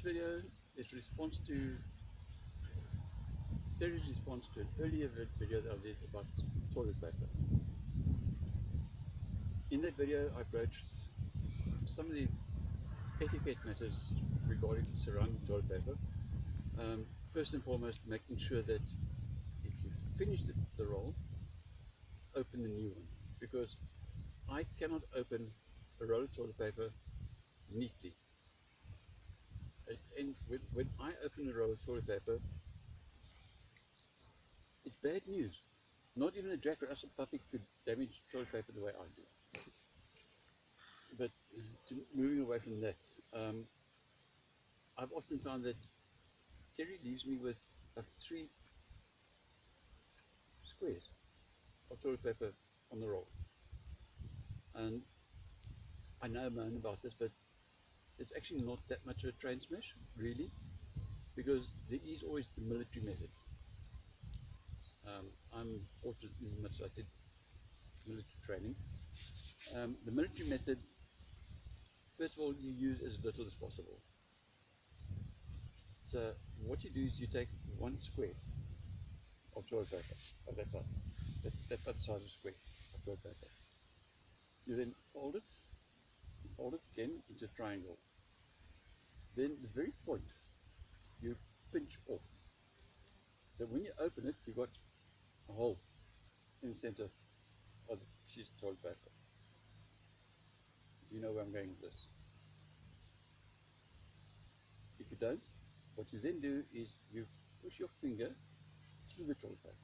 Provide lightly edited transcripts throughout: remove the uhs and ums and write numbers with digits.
video is response to Terry's response to an earlier video that I did about toilet paper. In that video, I broached some of the etiquette matters regarding surrounding toilet paper. First and foremost, making sure that if you finish the roll, open the new one, because I cannot open a roll of toilet paper neatly. And when I open a roll of toilet paper, it's bad news. Not even a Jack Russell puppy could damage toilet paper the way I do. But moving away from that, I've often found that Terry leaves me with like 3 squares of toilet paper on the roll. And I know I moan about this, but it's actually not that much of a transmission, really, because there is always the military method. I'm fortunate in much I did military training. The military method, first of all, you use as little as possible. So what you do is you take 1 square of toilet paper of that size, that size of square of toilet paper. You then fold it again into a triangle. Then the very point you pinch off. So when you open it, you've got a hole in the center of the sheet of toilet paper. You know where I'm going with this. If you don't, what you then do is you push your finger through the toilet paper.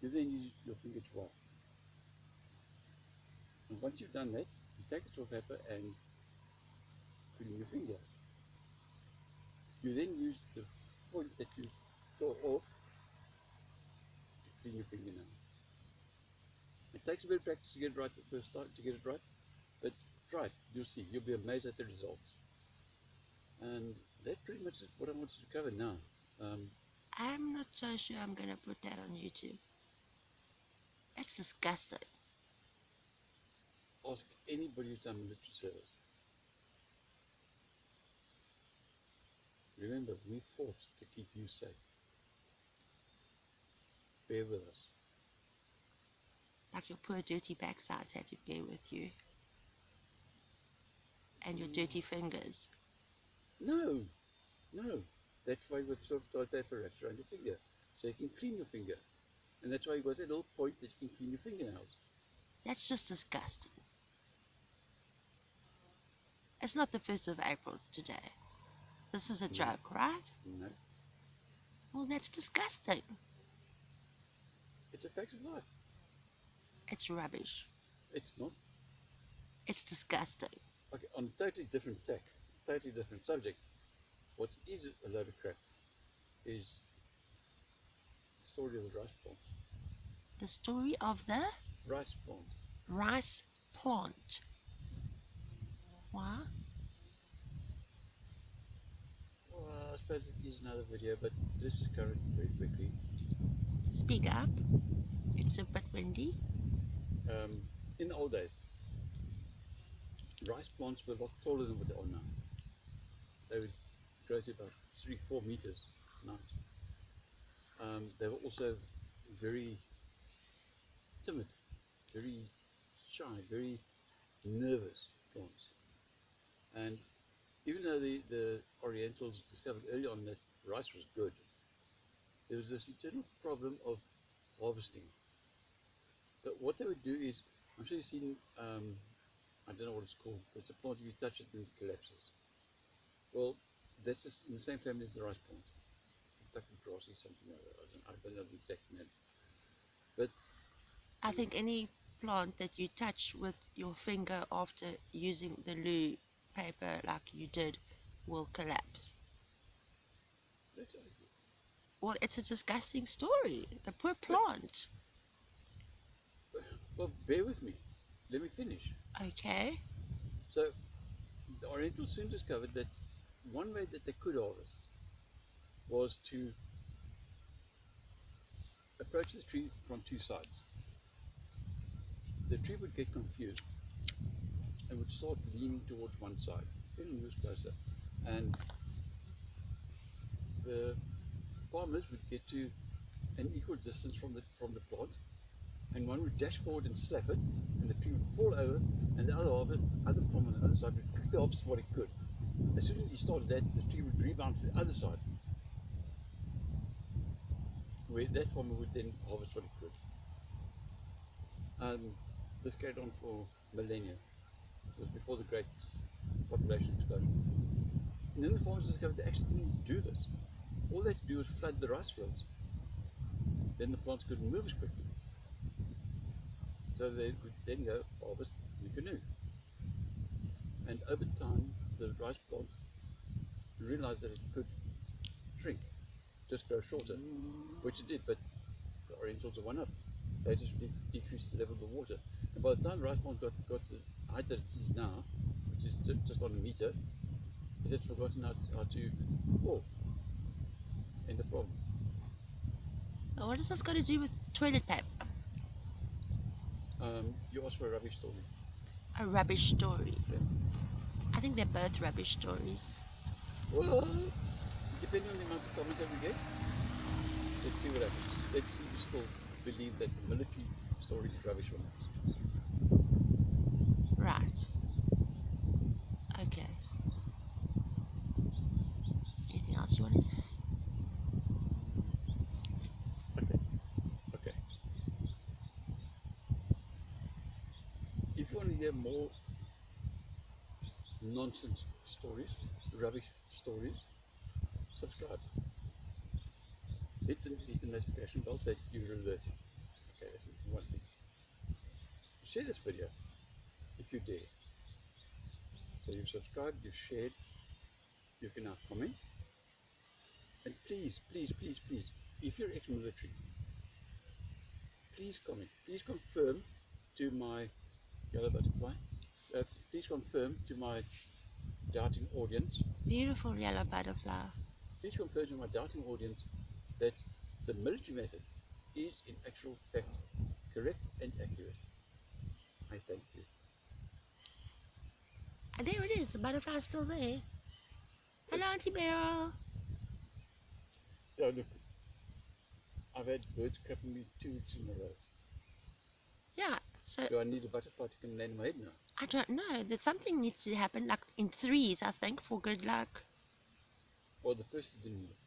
You then use your finger to wipe. And once you've done that, you take the toilet paper and clean your finger. You then use the point that you tore off to clean your fingernail. It takes a bit of practice to get it right the first time, but try it. You'll see. You'll be amazed at the results. And that pretty much is what I wanted to cover now. I'm not so sure I'm going to put that on YouTube. That's disgusting. Ask anybody who's done military service. Remember, we fought to keep you safe. Bear with us. Like your poor dirty backsides had to bear with you. And your dirty fingers. No. That's why you've got sort of toilet paper wrapped around your finger, so you can clean your finger. And that's why you've got that little point that you can clean your fingernails. That's just disgusting. It's not the 1st of April today. This is a joke, right? No. Well, that's disgusting. It's a fact of life. It's rubbish. It's not. It's disgusting. Okay, on a totally different tack, totally different subject, what is a load of crap is the story of the rice plant. The story of the Rice plant. rice plant. Why? Well, I suppose it is another video, but let's just cover it very quickly. Speak up. It's a bit windy. In the old days, rice plants were a lot taller than what they are now. They would grow to about 3-4 meters now. They were also very timid, very shy, very nervous plants. And even though the Orientals discovered early on that rice was good, there was this eternal problem of harvesting. So what they would do is, I'm sure you've seen, I don't know what it's called, but it's a plant, if you touch it and it collapses. Well, that's just in the same family as the rice plant. Kentucky grassy something like that. I don't know the exact name. But I think any plant that you touch with your finger after using the loo paper like you did will collapse. that's okay. Well, it's a disgusting story. The poor plant. Well, bear with me. Let me finish. Okay. So the Orientals soon discovered that one way that they could harvest was to approach the tree from 2 sides. The tree would get confused and would start leaning towards one side, then moves closer. and the farmers would get to an equal distance from the plant, and one would dash forward and slap it, and the tree would fall over, and the other farmer on the other side would kick it off what it could. As soon as he started that, the tree would rebound to the other side, where that farmer would then harvest what he could. This carried on for millennia. It was before the great population explosion. And then the farmers discovered they actually didn't need to do this. All they had to do was flood the rice fields. Then the plants couldn't move as quickly. So they would then go harvest in a canoe. And over time, the rice plant realized that it could shrink, just grow shorter, which it did, but the Orientals are one up. They just decreased the level of the water. And by the time the rice plant got to the height that it is now, which is just on a meter, it had forgotten how to walk. End of problem. What has this got to do with toilet paper? You asked for a rubbish story. A rubbish story. Yeah. I think they're both rubbish stories. Well, depending on the amount of comments that we get, let's see what happens. Let's see if you still believe that the military story is rubbish or not. Right. Okay. Anything else you want to say? Okay. If you want to hear more nonsense stories, rubbish stories, subscribe. Hit the notification bell so that you're alerted. Okay, that's one thing. Share this video if you dare. So you've subscribed, you've shared, you can now comment. And please, if you're ex-military, please comment. Please confirm to my yellow butterfly. Please confirm to my doubting audience. Beautiful yellow butterfly. Please confirm to my doubting audience that the military method is in actual fact correct and accurate. I thank you. And there it is. The butterfly's still there. Hello, Auntie Beryl. Yeah, look, I've had birds crapping me 2 weeks in a row. Yeah, so Do I need a butterfly to come land on my head now? I don't know. That something needs to happen, like in threes, I think, for good luck. Well, the first didn't work.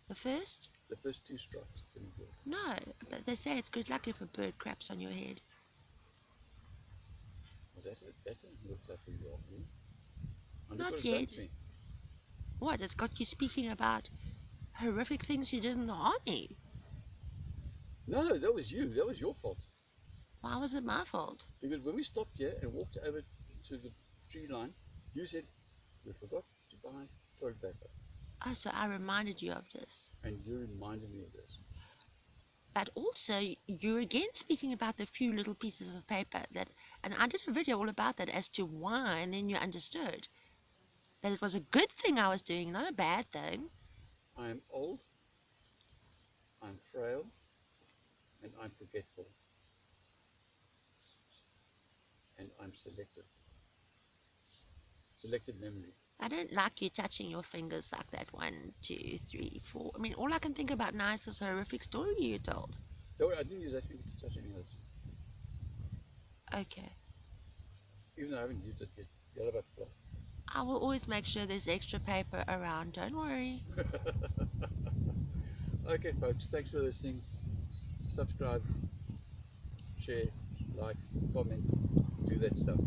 The first? The first 2 strikes didn't work. No. They say it's good luck if a bird craps on your head. Well, that hasn't worked out for you after all. And look Not what it's done yet. to me. What? It's got you speaking about horrific things you did in the army. No, that was you. That was your fault. Why was it my fault? Because when we stopped here and walked over to the tree line, you said, we forgot to buy toilet paper. Oh, so I reminded you of this. And you reminded me of this. But also, you're again speaking about the few little pieces of paper that, and I did a video all about that as to why, and then you understood that it was a good thing I was doing, not a bad thing. I am old, I'm frail, and I'm forgetful. And I'm selective. Selected memory. I don't like you touching your fingers like that. 1, 2, 3, 4. I mean, all I can think about now is this horrific story you told. Don't worry, I didn't use that finger to touch any others. Okay. Even though I haven't used it yet. Yellow butterfly. I will always make sure there's extra paper around. Don't worry. Okay, folks, thanks for listening. Subscribe, share, like, comment, do that stuff.